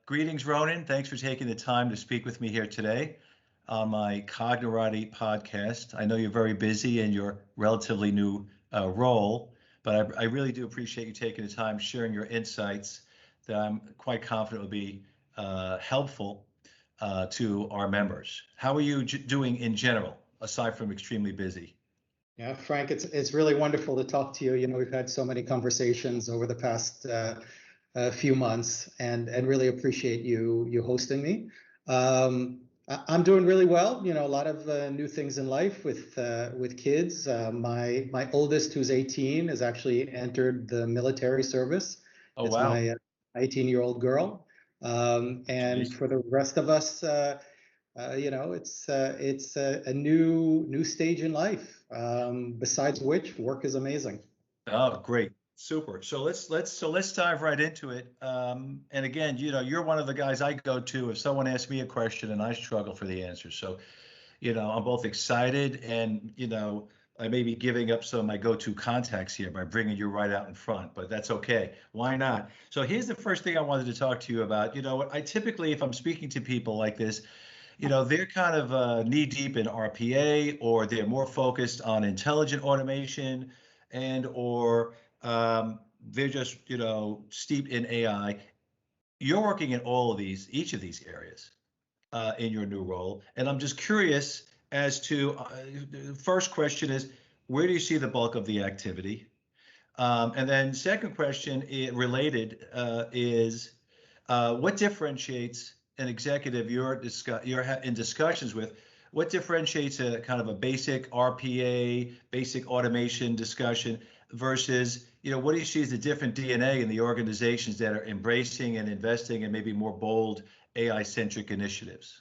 Greetings, Ronen. Thanks for taking the time to speak with me here today on my Cognirati podcast. I know you're very busy in your relatively new role, but I really do appreciate you taking the time, sharing your insights that I'm quite confident will be helpful to our members. How are you doing in general, aside from extremely busy? Yeah, Frank, it's really wonderful to talk to you. You know, we've had so many conversations over the past few months, and really appreciate you hosting me. I'm doing really well. You know, a lot of new things in life with kids. My oldest, who's 18, has actually entered the military service. Oh, It's wow. my 18-year-old girl, and Jeez. for the rest of us. You know, it's a new stage in life. Besides which, work is amazing. Oh, great. Super. So let's dive right into it. And again, you're one of the guys I go to if someone asks me a question and I struggle for the answer. So, I'm both excited and, I may be giving up some of my go-to contacts here by bringing you right out in front, but that's okay. Why not? So here's the first thing I wanted to talk to you about. You know what? I typically, if I'm speaking to people like this, they're kind of knee deep in RPA, or they're more focused on intelligent automation, and or they're just steeped in AI. You're working in each of these areas in your new role, and I'm just curious as to the first question is, where do you see the bulk of the activity? And then second question related is what differentiates an executive you're in discussions with? What differentiates a kind of a basic RPA, basic automation discussion versus, what do you see as the different DNA in the organizations that are embracing and investing in maybe more bold AI-centric initiatives?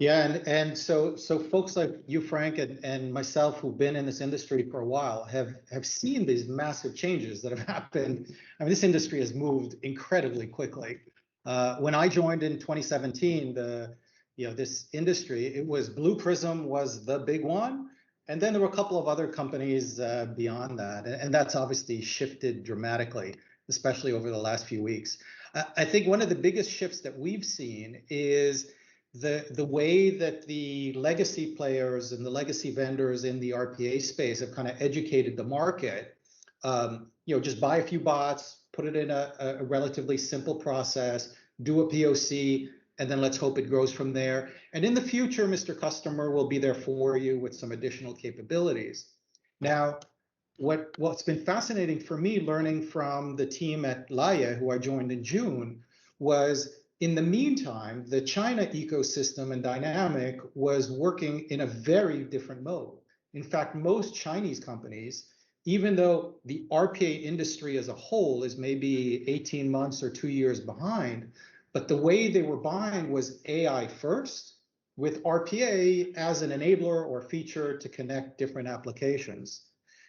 Yeah, and so folks like you, Frank, and myself, who've been in this industry for a while, have seen these massive changes that have happened. I mean, this industry has moved incredibly quickly. When I joined in 2017, this industry, it was Blue Prism was the big one, and then there were a couple of other companies beyond that, and that's obviously shifted dramatically, especially over the last few weeks. I think one of the biggest shifts that we've seen is the way that the legacy players and the legacy vendors in the RPA space have kind of educated the market. Just buy a few bots, put it in a relatively simple process, do a POC, and then let's hope it grows from there. And in the future, Mr. Customer will be there for you with some additional capabilities. Now, what's been fascinating for me learning from the team at Laiye, who I joined in June, was in the meantime, the China ecosystem and dynamic was working in a very different mode. In fact, most Chinese companies, even though the RPA industry as a whole is maybe 18 months or 2 years behind, but the way they were buying was AI first, with RPA as an enabler or feature to connect different applications.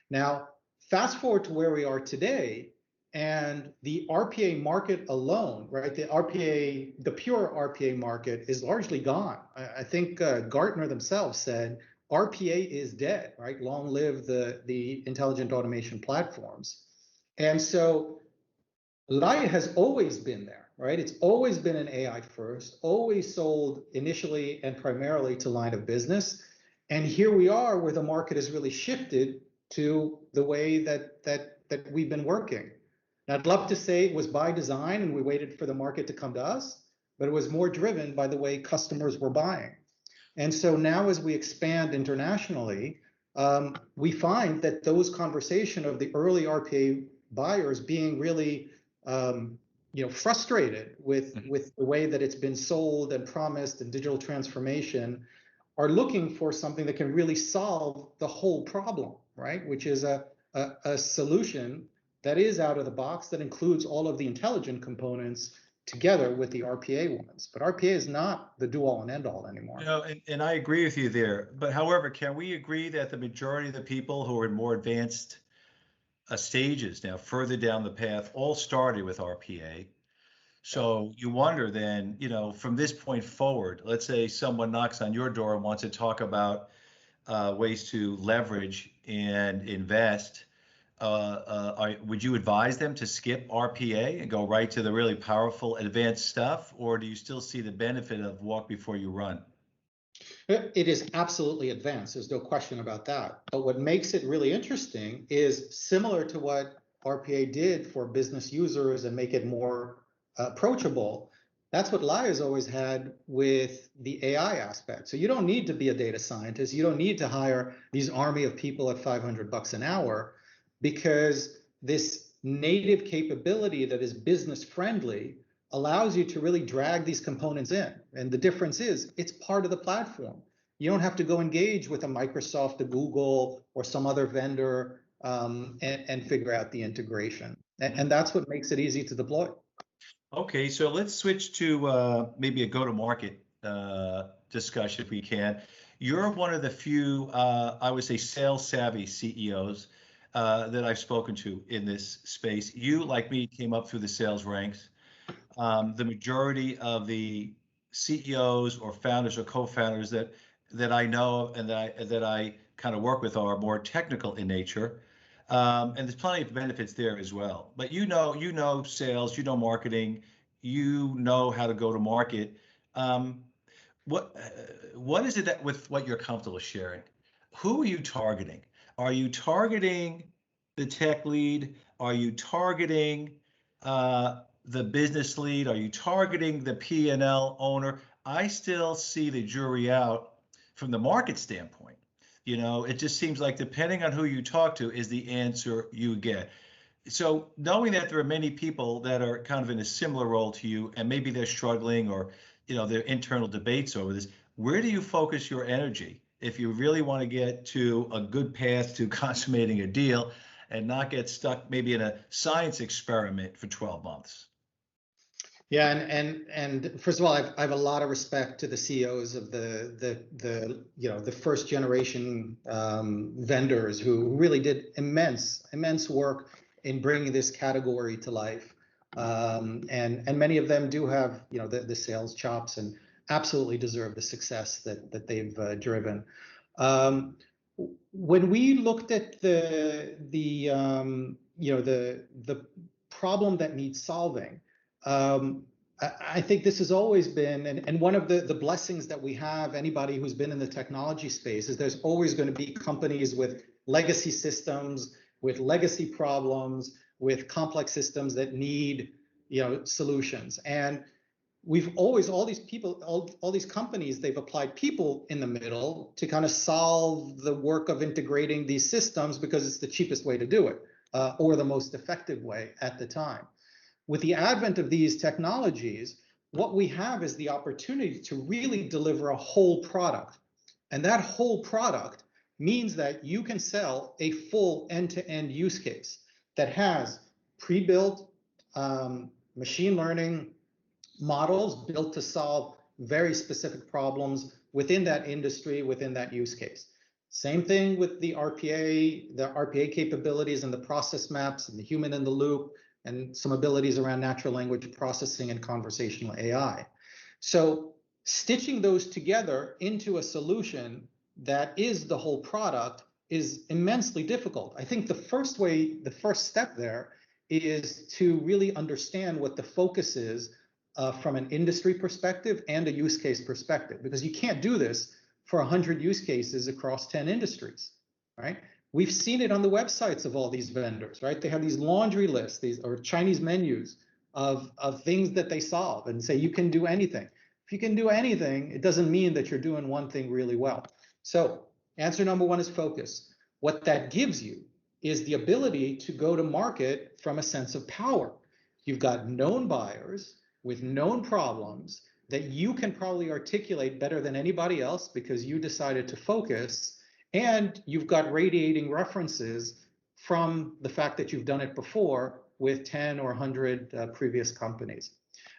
Now, fast forward to where we are today, and the RPA market alone, right? The pure RPA market is largely gone. I think Gartner themselves said RPA is dead, right? Long live the intelligent automation platforms. And so Laiye has always been there, right? It's always been an AI first, always sold initially and primarily to line of business. And here we are where the market has really shifted to the way that we've been working. Now, I'd love to say it was by design and we waited for the market to come to us, but it was more driven by the way customers were buying. And so now as we expand internationally, we find that those conversations of the early RPA buyers being really frustrated with the way that it's been sold and promised and digital transformation are looking for something that can really solve the whole problem, right? Which is a solution that is out of the box, that includes all of the intelligent components together with the RPA ones. But RPA is not the do-all and end-all anymore. And I agree with you there. But however, can we agree that the majority of the people who are in more advanced stages now, further down the path, all started with RPA? So you wonder then, from this point forward, let's say someone knocks on your door and wants to talk about ways to leverage and invest would you advise them to skip RPA and go right to the really powerful advanced stuff, or do you still see the benefit of walk before you run? It is absolutely advanced. There's no question about that. But what makes it really interesting is similar to what RPA did for business users and make it more approachable. That's what Laiye has always had with the AI aspect. So you don't need to be a data scientist. You don't need to hire these army of people at $500 an hour, because this native capability that is business friendly allows you to really drag these components in. And the difference is it's part of the platform. You don't have to go engage with a Microsoft, a Google, or some other vendor and figure out the integration. And that's what makes it easy to deploy. Okay, so let's switch to maybe a go-to-market discussion if we can. You're one of the few, I would say, sales-savvy CEOs that I've spoken to in this space. You, like me, came up through the sales ranks. The majority of the CEOs or founders or co-founders that I know and that I kind of work with are more technical in nature. And there's plenty of benefits there as well. But you know sales, you know marketing, you know how to go to market. Um, what is it that with what you're comfortable sharing? Who are you targeting? Are you targeting the tech lead? Are you targeting the business lead? Are you targeting the P&L owner? I still see the jury out from the market standpoint. You know, it just seems like depending on who you talk to is the answer you get. So knowing that there are many people that are kind of in a similar role to you, and maybe they're struggling or, you know, there are internal debates over this, where do you focus your energy if you really want to get to a good path to consummating a deal and not get stuck maybe in a science experiment for 12 months? Yeah, and first of all, I have a lot of respect to the CEOs of the first generation vendors who really did immense work in bringing this category to life, and many of them do have the sales chops and absolutely deserve the success that they've driven. When we looked at the problem that needs solving. I think this has always been, and one of the blessings that we have, anybody who's been in the technology space, is there's always going to be companies with legacy systems, with legacy problems, with complex systems that need solutions. And we've always, all these people, all these companies, they've applied people in the middle to kind of solve the work of integrating these systems because it's the cheapest way to do it, or the most effective way at the time. With the advent of these technologies, what we have is the opportunity to really deliver a whole product. And that whole product means that you can sell a full end-to-end use case that has pre-built machine learning models built to solve very specific problems within that industry, within that use case. Same thing with the RPA capabilities and the process maps and the human in the loop, and some abilities around natural language processing and conversational AI. So stitching those together into a solution that is the whole product is immensely difficult. I think the first step there is to really understand what the focus is from an industry perspective and a use case perspective, because you can't do this for 100 use cases across 10 industries, right? We've seen it on the websites of all these vendors, right? They have these laundry lists, or Chinese menus of things that they solve and say, you can do anything. If you can do anything, it doesn't mean that you're doing one thing really well. So answer number one is focus. What that gives you is the ability to go to market from a sense of power. You've got known buyers with known problems that you can probably articulate better than anybody else because you decided to focus. And you've got radiating references from the fact that you've done it before with 10 or 100 previous companies.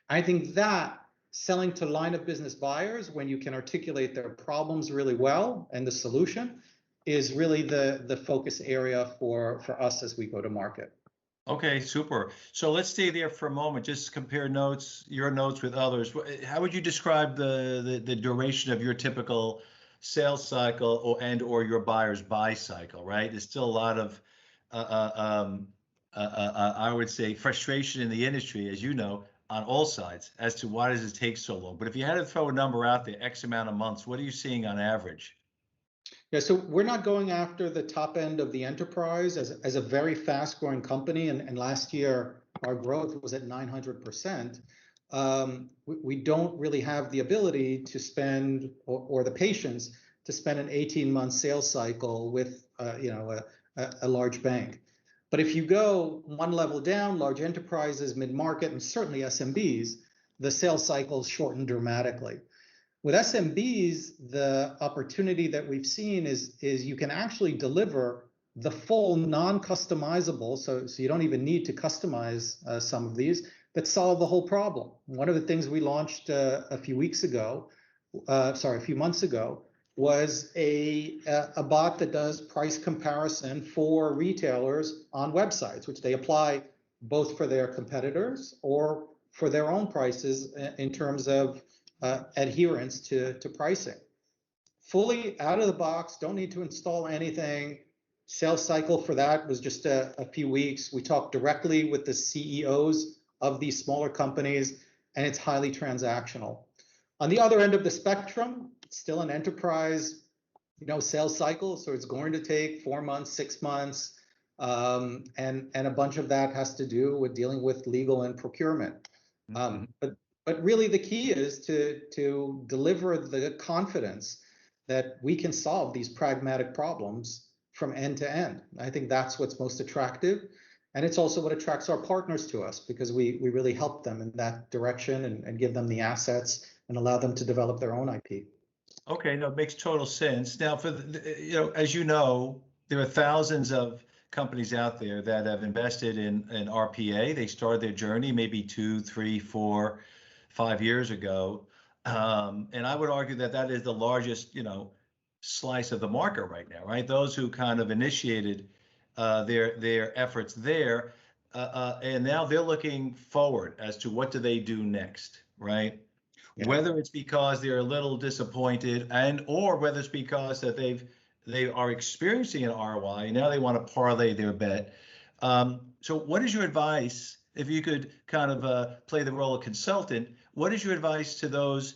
I think that selling to line of business buyers, when you can articulate their problems really well and the solution, is really the focus area for us as we go to market. Okay, super. So let's stay there for a moment. Just compare your notes with others. How would you describe the duration of your typical sales cycle or your buyer's buy cycle, right? There's still a lot of I would say, frustration in the industry, as you know, on all sides as to why does it take so long. But if you had to throw a number out there, X amount of months, what are you seeing on average? Yeah, so we're not going after the top end of the enterprise as a very fast growing company. And last year, our growth was at 900%. We don't really have the ability to spend or the patience to spend an 18-month sales cycle with a large bank. But if you go one level down, large enterprises, mid-market, and certainly SMBs, the sales cycles shorten dramatically. With SMBs, the opportunity that we've seen is you can actually deliver the full non-customizable, so you don't even need to customize some of these, that solve the whole problem. One of the things we launched a few months ago, was a bot that does price comparison for retailers on websites, which they apply both for their competitors or for their own prices in terms of adherence to pricing. Fully out of the box, don't need to install anything. Sales cycle for that was just a few weeks. We talked directly with the CEOs of these smaller companies, and it's highly transactional. On the other end of the spectrum, it's still an enterprise, sales cycle, so it's going to take 4 months, 6 months, and a bunch of that has to do with dealing with legal and procurement. But really the key is to deliver the confidence that we can solve these pragmatic problems from end to end. I think that's what's most attractive. And it's also what attracts our partners to us, because we really help them in that direction and give them the assets and allow them to develop their own IP. Okay, no, it makes total sense. Now, for as you know, there are thousands of companies out there that have invested in RPA. They started their journey maybe 2, 3, 4, 5 years ago, and I would argue that that is the largest, slice of the market right now, right? Those who kind of initiated their efforts there, and now they're looking forward as to what do they do next, right? Yeah. Whether it's because they're a little disappointed, or whether it's because that they are experiencing an ROI and now they want to parlay their bet. So what is your advice, if you could kind of play the role of consultant, what is your advice to those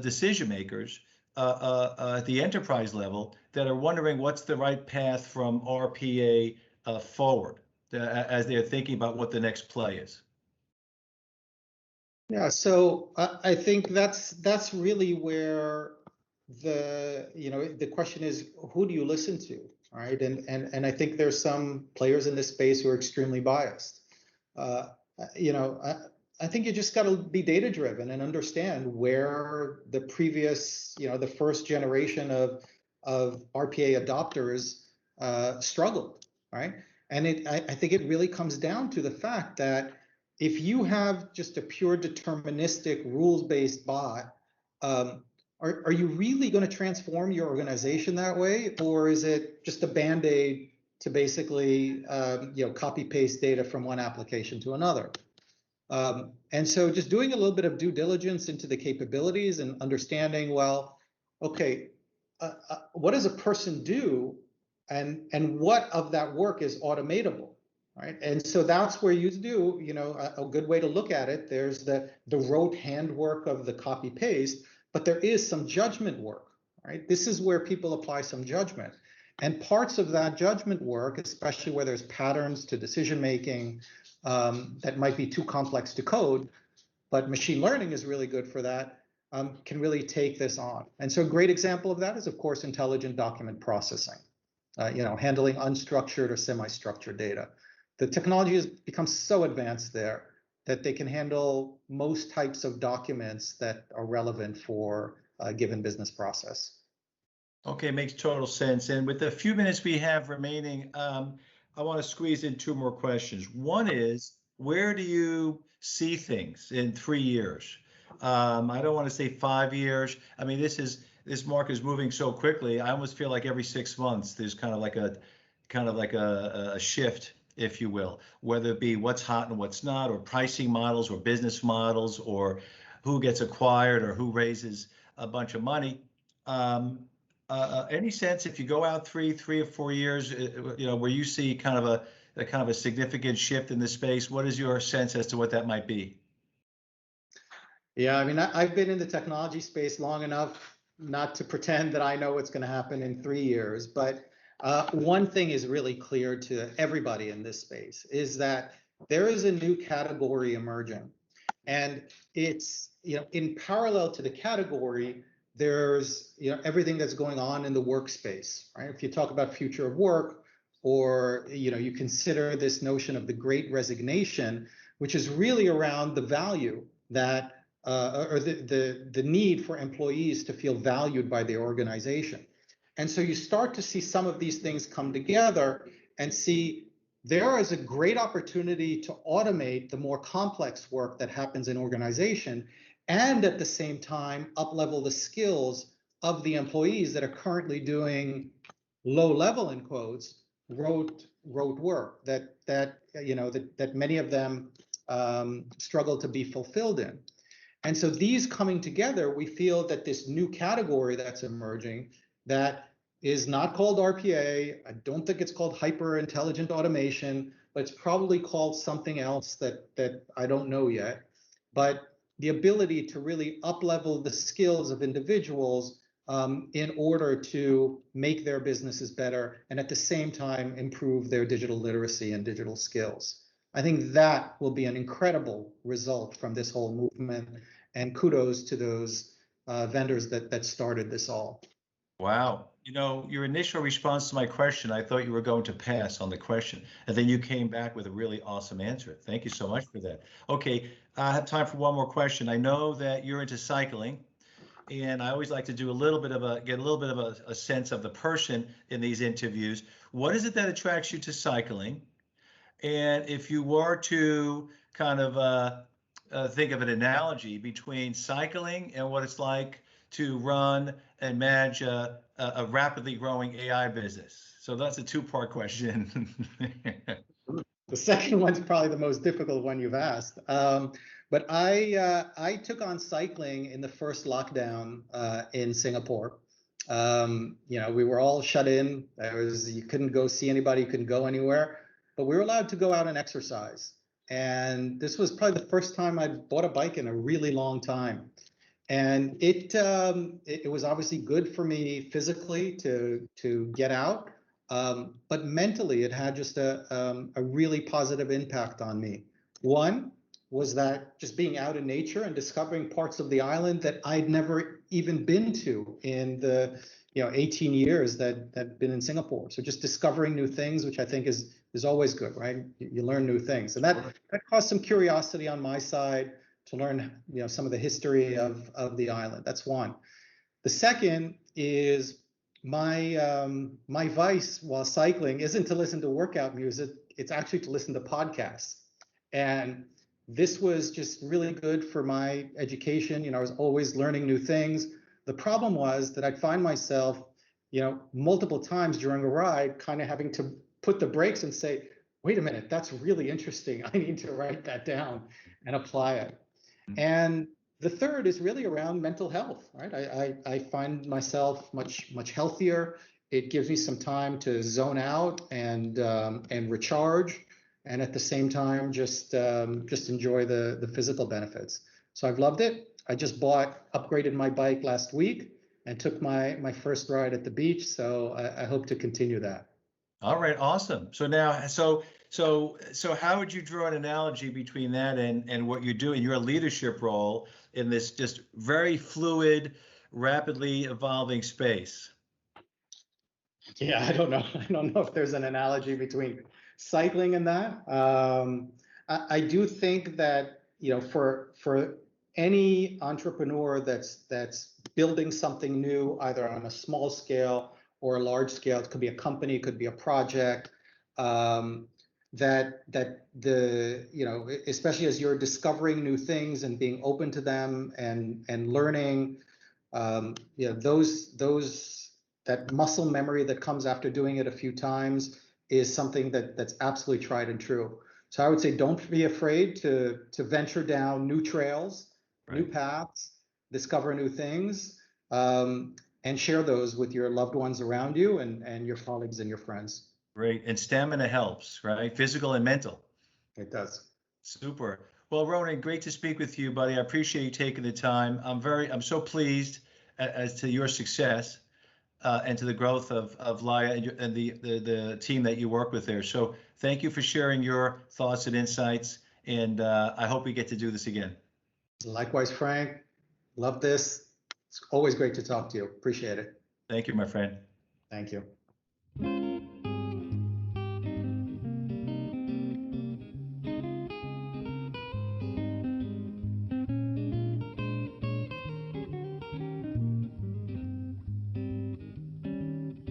decision makers at the enterprise level that are wondering what's the right path from RPA forward as they're thinking about what the next play is? Yeah, so I think that's really where the question is, who do you listen to, right? And I think there's some players in this space who are extremely biased. I think you just got to be data driven and understand where the previous, the first generation of RPA adopters struggled, right? And I think it really comes down to the fact that if you have just a pure deterministic rules-based bot, are you really going to transform your organization that way, or is it just a band-aid to basically copy paste data from one application to another? And so just doing a little bit of due diligence into the capabilities and understanding, well, okay, what does a person do, and what of that work is automatable, right? And so that's where you do, a good way to look at it. There's the rote handwork of the copy paste, but there is some judgment work, right? This is where people apply some judgment. And parts of that judgment work, especially where there's patterns to decision making that might be too complex to code, but machine learning is really good for that, can really take this on. And so a great example of that is, of course, intelligent document processing, handling unstructured or semi-structured data. The technology has become so advanced there that they can handle most types of documents that are relevant for a given business process. Okay, makes total sense. And with the few minutes we have remaining, I want to squeeze in 2 more questions. One is, where do you see things in 3 years? I don't want to say 5 years. I mean, this market is moving so quickly. I almost feel like every 6 months there's kind of like a shift, if you will, whether it be what's hot and what's not, or pricing models, or business models, or who gets acquired, or who raises a bunch of money. Any sense if you go out 3 or 4 years, where you see kind of a significant shift in the space? What is your sense as to what that might be? Yeah, I mean, I've been in the technology space long enough not to pretend that I know what's going to happen in 3 years. But one thing is really clear to everybody in this space is that there is a new category emerging. And it's, in parallel to the category, there's, everything that's going on in the workspace, right? If you talk about future of work, or, you consider this notion of the great resignation, which is really around the value that or the need for employees to feel valued by the organization. And so you start to see some of these things come together and see there is a great opportunity to automate the more complex work that happens in organization, and at the same time up-level the skills of the employees that are currently doing low level, in quotes, rote work that many of them struggle to be fulfilled in. And so these coming together, we feel that this new category that's emerging, that is not called RPA. I don't think it's called hyper intelligent automation, but it's probably called something else that I don't know yet. But the ability to really up-level the skills of individuals in order to make their businesses better, and at the same time improve their digital literacy and digital skills. I think that will be an incredible result from this whole movement, and kudos to those vendors that started this all. Wow. Your initial response to my question, I thought you were going to pass on the question, and then you came back with a really awesome answer. Thank you so much for that. Okay, I have time for one more question. I know that you're into cycling, and I always like to do get a little bit of a sense of the person in these interviews. What is it that attracts you to cycling? And if you were to kind of think of an analogy between cycling and what it's like to run and manage a rapidly growing AI business. So that's a two-part question. The second one's probably the most difficult one you've asked. But I took on cycling in the first lockdown in Singapore. We were all shut in. You couldn't go see anybody, you couldn't go anywhere, but we were allowed to go out and exercise. And this was probably the first time I bought a bike in a really long time. And it was obviously good for me physically to get out, but mentally it had just a really positive impact on me. One was that just being out in nature and discovering parts of the island that I'd never even been to in the 18 years that I've been in Singapore. So just discovering new things, which I think is always good, right? You learn new things, and that caused some curiosity on my side to learn some of the history of the island. That's one. The second is my vice while cycling isn't to listen to workout music, it's actually to listen to podcasts. And this was just really good for my education. I was always learning new things. The problem was that I'd find myself, multiple times during a ride, kind of having to put the brakes and say, wait a minute, that's really interesting. I need to write that down and apply it. And the third is really around mental health, right? I find myself much healthier. It gives me some time to zone out and recharge, and at the same time just enjoy the physical benefits. So I've loved it. I just upgraded my bike last week and took my first ride at the beach. So I hope to continue that. All right, awesome. So now, so how would you draw an analogy between that and what you're doing, your leadership role in this just very fluid, rapidly evolving space? Yeah, I don't know. I don't know if there's an analogy between cycling and that. I do think that for any entrepreneur that's building something new, either on a small scale or a large scale, it could be a company, it could be a project, that especially as you're discovering new things and being open to them and learning, that muscle memory that comes after doing it a few times is something that's absolutely tried and true. So I would say don't be afraid to venture down new trails, right, new paths, discover new things. and share those with your loved ones around you and your colleagues and your friends. Great. And stamina helps, right? Physical and mental. It does. Super. Well, Ronen, great to speak with you, buddy. I appreciate you taking the time. I'm so pleased as to your success and to the growth of Laiye and the team that you work with there. So thank you for sharing your thoughts and insights. And I hope we get to do this again. Likewise, Frank. Love this. It's always great to talk to you. Appreciate it. Thank you, my friend. Thank you.